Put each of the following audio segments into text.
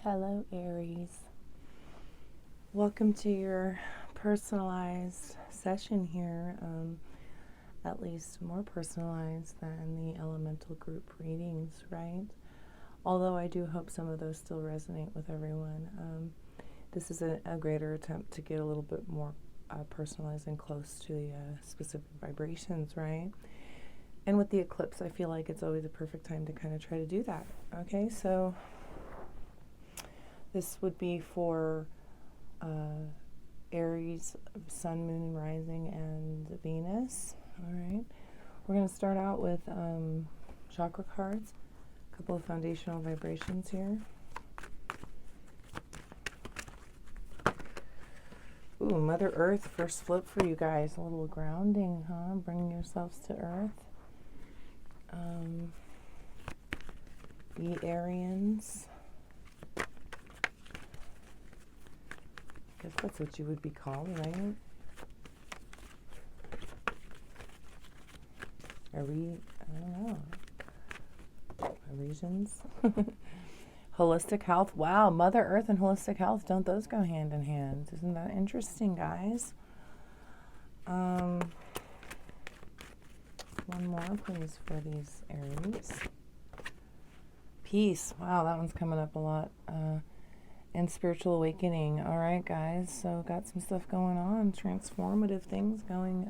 Hello, Aries. Welcome to your personalized session here, at least more personalized than the elemental group readings, right? Although I do hope some of those still resonate with everyone. This is a greater attempt to get a little bit more personalized and close to the specific vibrations, right? And with the eclipse, I feel like it's always a perfect time to kind of try to do that. Okay, so this would be for Aries, Sun, Moon, and Rising, and Venus. All right. We're going to start out with chakra cards, a couple of foundational vibrations here. Ooh, Mother Earth, first flip for you guys. A little grounding, huh? Bringing yourselves to Earth. Be Arians. I guess that's what you would be called, right? I don't know. Regions. Holistic health. Wow, Mother Earth and holistic health, don't those go hand in hand? Isn't that interesting, guys? One more, please, for these Aries. Peace. Wow, that one's coming up a lot. And spiritual awakening. All right, guys. So got some stuff going on. Transformative things going.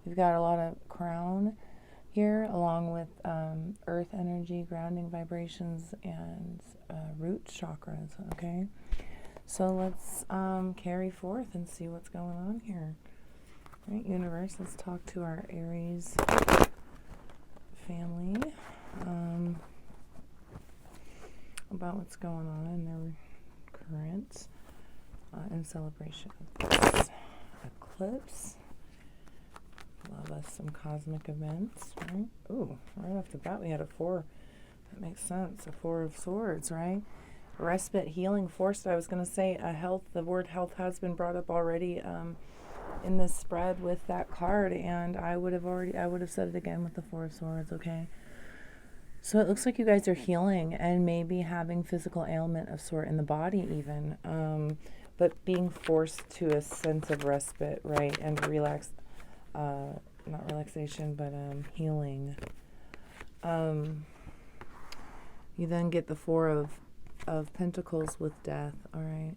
We've got a lot of crown here, along with earth energy, grounding vibrations, and root chakras. Okay. So let's carry forth and see what's going on here. All right, universe. Let's talk to our Aries family about what's going on in their current in celebration of this eclipse. Love us some cosmic events, right? Ooh, right off the bat we had a 4. That makes sense. A 4 of swords, right? Respite, healing, forced. I was going to say health. The word health has been brought up already in this spread with that card, and I would have said it again with the 4 of swords. Okay. So it looks like you guys are healing and maybe having physical ailment of sort in the body even, but being forced to a sense of respite, right, and not relaxation, but healing. You then get the 4 of Pentacles with death, all right?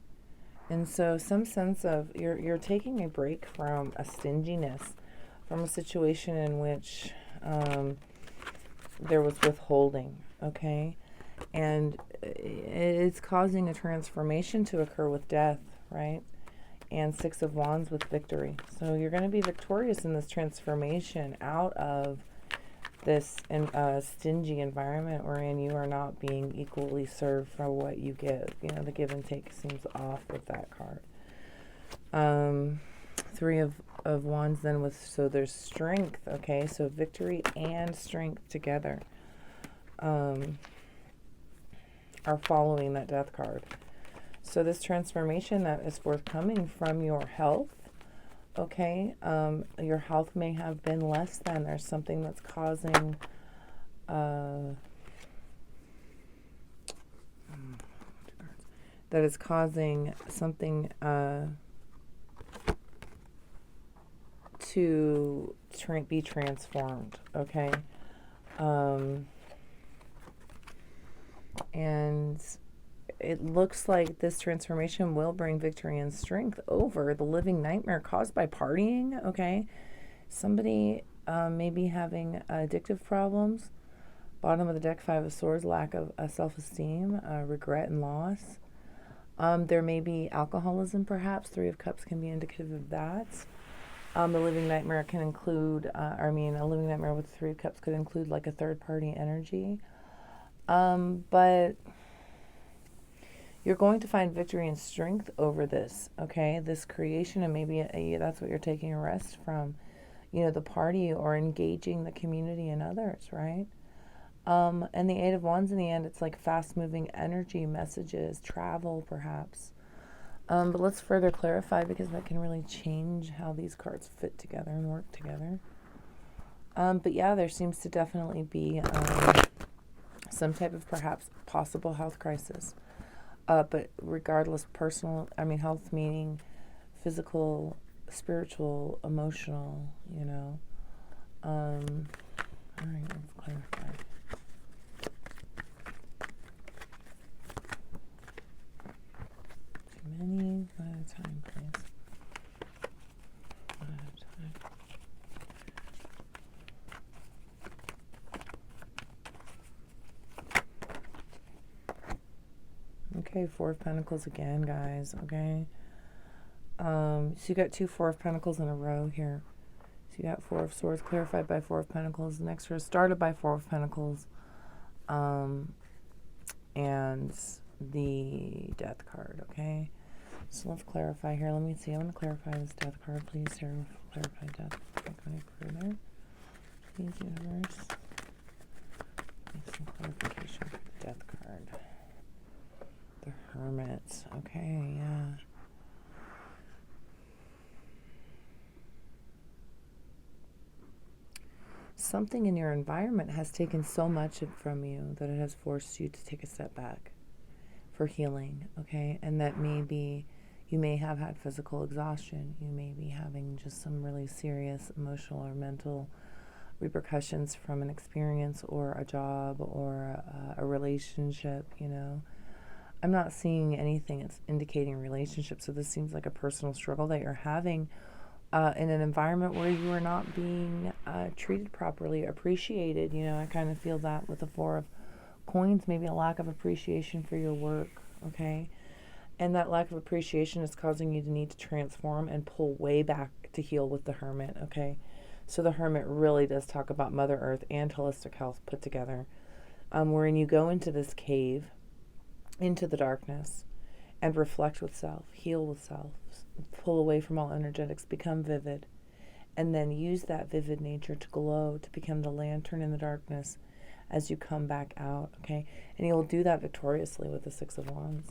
And so some sense of you're taking a break from a stinginess, from a situation in which there was withholding, okay? And it's causing a transformation to occur with death, right? And 6 of Wands with victory. So you're going to be victorious in this transformation out of this stingy environment wherein you are not being equally served for what you give. You know, the give and take seems off with that card. 3 of Wands then with, so there's strength, okay? So victory and strength together are following that death card. So this transformation that is forthcoming from your health, okay? Your health may have been less than. There's something that's causing that is causing something to be transformed, okay? And it looks like this transformation will bring victory and strength over the living nightmare caused by partying, okay? Somebody may be having addictive problems. Bottom of the deck, 5 of Swords, lack of self-esteem, regret and loss. There may be alcoholism, perhaps. 3 of Cups can be indicative of that. The living nightmare can include, a living nightmare with 3 of Cups could include like a third-party energy. But you're going to find victory and strength over this, okay? This creation, and maybe that's what you're taking a rest from, you know, the party or engaging the community and others, right? And the 8 of Wands in the end, it's like fast-moving energy, messages, travel, perhaps. But let's further clarify because that can really change how these cards fit together and work together. But yeah, there seems to definitely be some type of perhaps possible health crisis. But regardless, personal, health meaning physical, spiritual, emotional, All right, let's clarify. Too many, one at a time, please. One at a time. Okay, Four of Pentacles again, guys, okay? So you got two Four of Pentacles in a row here. So you got Four of Swords clarified by Four of Pentacles. The next row started by Four of Pentacles. And the Death card, okay? So let's clarify here. Let me see. I want to clarify this Death card, please. Here, clarify Death. Going further. Please, universe. Make some clarification for the Death card. The Hermit. Okay, yeah. Something in your environment has taken so much from you that it has forced you to take a step back for healing, okay? And that maybe you may have had physical exhaustion. You may be having just some really serious emotional or mental repercussions from an experience or a job or a relationship, I'm not seeing anything that's indicating a relationship, so this seems like a personal struggle that you're having in an environment where you are not being treated properly, appreciated. I kind of feel that with the Four of Coins, maybe a lack of appreciation for your work, okay? And that lack of appreciation is causing you to need to transform and pull way back to heal with the Hermit, okay? So the Hermit really does talk about Mother Earth and holistic health put together, wherein you go into this cave, into the darkness, and reflect with self, heal with self, pull away from all energetics, become vivid, and then use that vivid nature to glow, to become the lantern in the darkness as you come back out, okay? And you'll do that victoriously with the Six of Wands.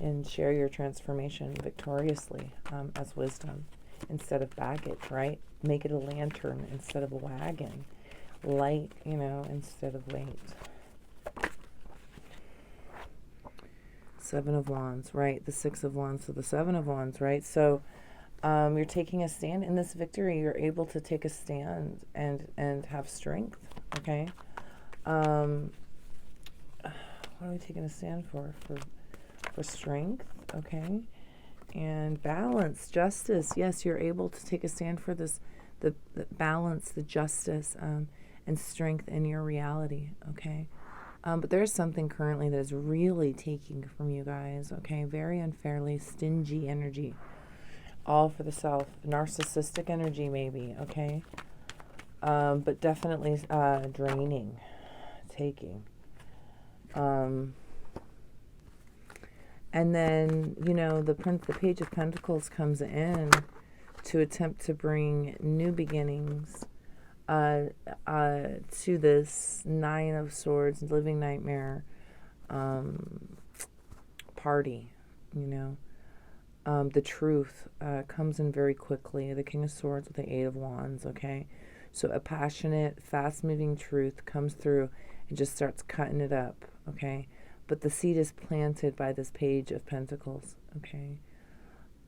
And share your transformation victoriously as wisdom instead of baggage, right? Make it a lantern instead of a wagon. Light, instead of weight. Seven of Wands, right? The Six of Wands, so the Seven of Wands, right? So you're taking a stand in this victory. You're able to take a stand and have strength, okay? What are we taking a stand for? For strength, okay? And balance, justice. Yes, you're able to take a stand for this, the balance, the justice, and strength in your reality, okay? But there's something currently that is really taking from you guys, okay? Very unfairly, stingy energy. All for the self. Narcissistic energy, maybe, okay? But definitely draining, taking. And then, the Page of Pentacles comes in to attempt to bring new beginnings to this Nine of Swords, living nightmare party, The truth comes in very quickly. The King of Swords with the Eight of Wands, okay? So a passionate, fast-moving truth comes through and just starts cutting it up, okay? But the seed is planted by this Page of Pentacles, okay?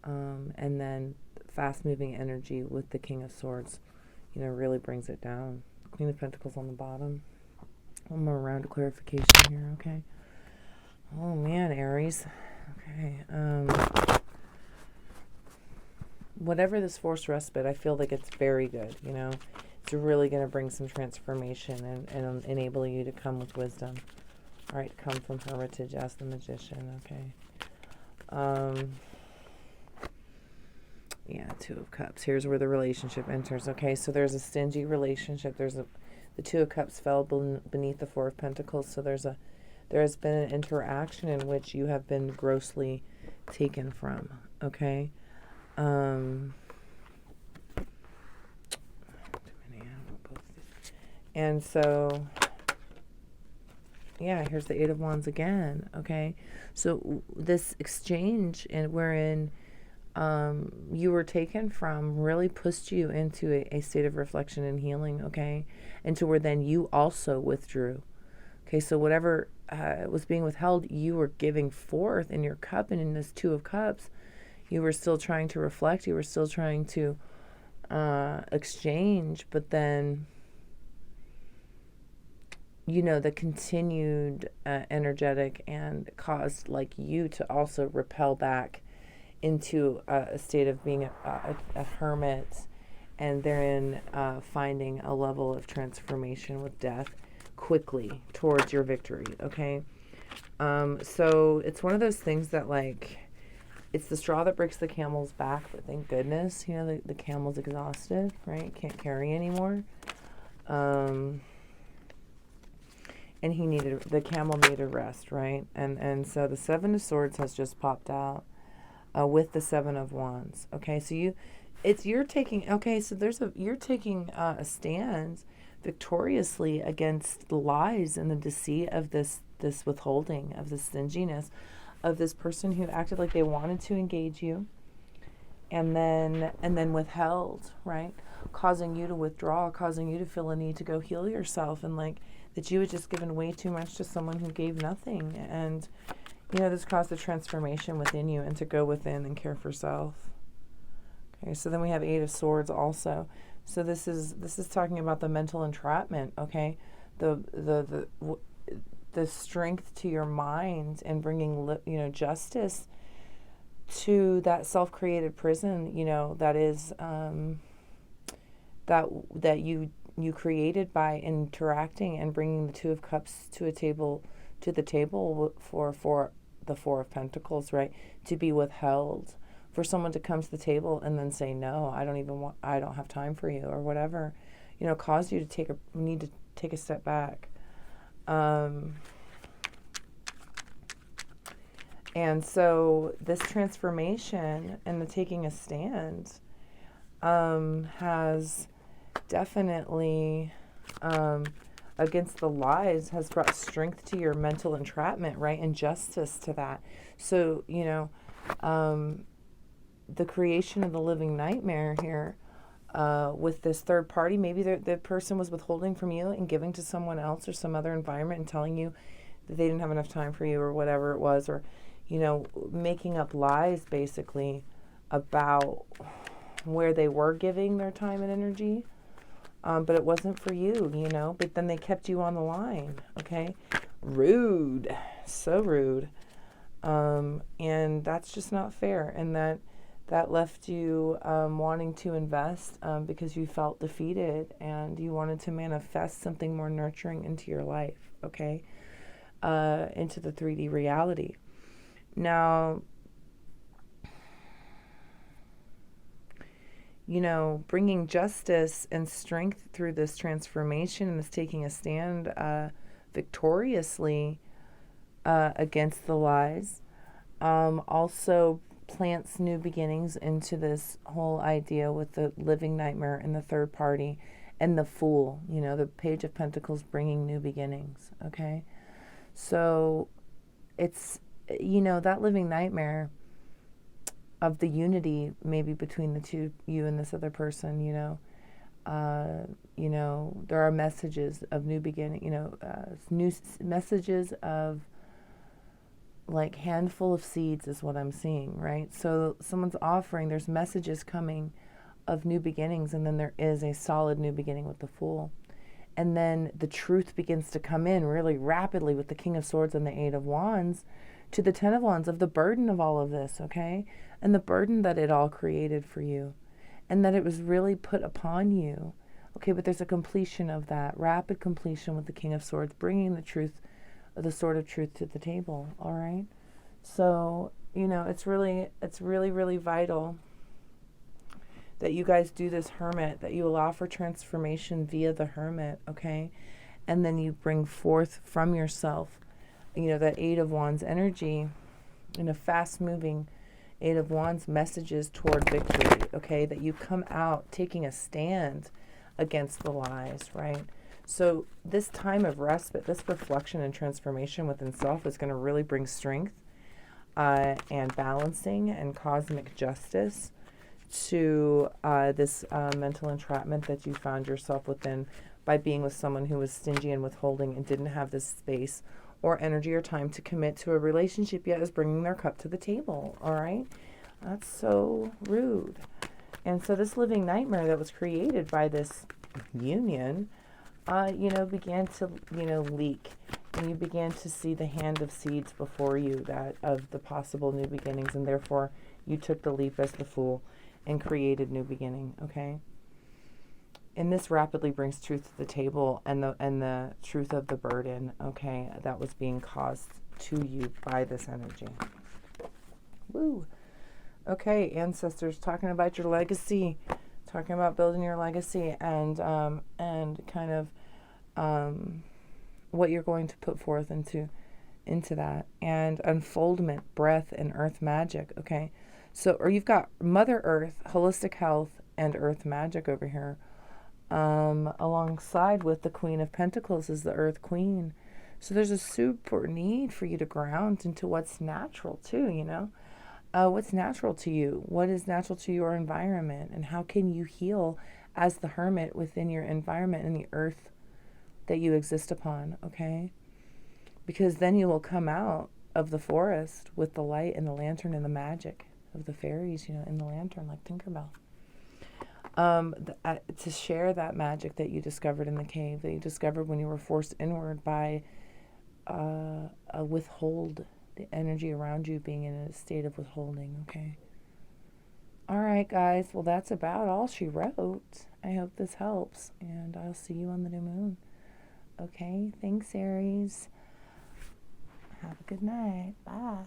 And then fast-moving energy with the King of Swords, really brings it down. Queen of Pentacles on the bottom. One more round of clarification here, okay? Oh, man, Aries. Okay. Whatever this forced respite, I feel like it's very good, It's really going to bring some transformation and enable you to come with wisdom. All right, come from Hermitage as the Magician, okay? Yeah, Two of Cups. Here's where the relationship enters, okay? So there's a stingy relationship. The Two of Cups fell beneath the Four of Pentacles, so there has been an interaction in which you have been grossly taken from, okay? And so, yeah, here's the Eight of Wands again, okay? So this exchange wherein you were taken from really pushed you into a state of reflection and healing, okay? And to where then you also withdrew. Okay, so whatever was being withheld, you were giving forth in your cup, and in this Two of Cups, you were still trying to reflect, you were still trying to exchange, but then, you know, the continued energetic and caused like you to also repel back into a state of being a hermit, and therein finding a level of transformation with death quickly towards your victory. Okay. So it's one of those things that, like, it's the straw that breaks the camel's back, but thank goodness, you know, the camel's exhausted, right? Can't carry anymore. And the camel needed rest, right? And so the Seven of Swords has just popped out with the Seven of Wands. Okay, so you're taking a stand victoriously against the lies and the deceit of this withholding, of the stinginess of this person who acted like they wanted to engage you and then withheld, right? Causing you to withdraw, causing you to feel a need to go heal yourself, and like that you had just given way too much to someone who gave nothing. And you know, this caused a transformation within you and to go within and care for self. Okay, so then we have Eight of Swords also. So this is talking about the mental entrapment, okay? The strength to your mind and bringing justice to that self-created prison, you know, that is that you created by interacting and bringing the Two of Cups to the table for the Four of Pentacles, right? To be withheld, for someone to come to the table and then say, no, I don't have time for you, or whatever, you know, caused you to need to take a step back. And so this transformation and the taking a stand has definitely, against the lies, has brought strength to your mental entrapment, right? And justice to that. So, you know, the creation of the living nightmare here with this third party, maybe the person was withholding from you and giving to someone else or some other environment and telling you that they didn't have enough time for you or whatever it was, or, you know, making up lies basically about where they were giving their time and energy. But it wasn't for you, you know, but then they kept you on the line. Okay. Rude. So rude. And that's just not fair. And that left you wanting to invest because you felt defeated and you wanted to manifest something more nurturing into your life. Okay. Into the 3D reality. Now, you know, bringing justice and strength through this transformation and this taking a stand victoriously against the lies also plants new beginnings into this whole idea with the living nightmare and the third party and the Fool, you know, the Page of Pentacles bringing new beginnings, okay? So it's, you know, that living nightmare of the unity maybe between the two, you and this other person, you know, there are messages of new beginning, you know, new messages of like handful of seeds is what I'm seeing, right? So someone's offering, there's messages coming of new beginnings, and then there is a solid new beginning with the Fool. And then the truth begins to come in really rapidly with the King of Swords and the Eight of Wands to the Ten of Wands, of the burden of all of this, okay? And the burden that it all created for you, and that it was really put upon you. Okay, but there's a completion of that, rapid completion with the King of Swords, bringing the truth, the sword of truth to the table, all right? So, you know, it's really, really vital that you guys do this hermit, that you allow for transformation via the hermit, okay? And then you bring forth from yourself, you know, that Eight of Wands energy in a fast-moving Eight of Wands messages toward victory, okay? That you come out taking a stand against the lies, right? So this time of respite, this reflection and transformation within self is going to really bring strength and balancing and cosmic justice to this mental entrapment that you found yourself within by being with someone who was stingy and withholding and didn't have this space or energy or time to commit to a relationship yet is bringing their cup to the table. All right. That's so rude. And so this living nightmare that was created by this union, began to, leak. And you began to see the hand of seeds before you, that of the possible new beginnings. And therefore, you took the leap as the fool and created new beginning, okay? And this rapidly brings truth to the table, and the truth of the burden, okay, that was being caused to you by this energy. Woo. Okay, ancestors, talking about your legacy, talking about building your legacy, and kind of what you're going to put forth into that, and unfoldment, breath, and earth magic. Okay, so or you've got Mother Earth, holistic health, and earth magic over here, alongside with the Queen of Pentacles is the Earth Queen. So there's a super need for you to ground into what's natural too. What's natural to you? What is natural to your environment? And how can you heal as the hermit within your environment and the earth that you exist upon, okay? Because then you will come out of the forest with the light and the lantern and the magic of the fairies, in the lantern, like Tinkerbell. To share that magic that you discovered in the cave, that you discovered when you were forced inward by a withhold, the energy around you being in a state of withholding, okay? All right, guys. Well, that's about all she wrote. I hope this helps, and I'll see you on the new moon. Okay? Thanks, Aries. Have a good night. Bye.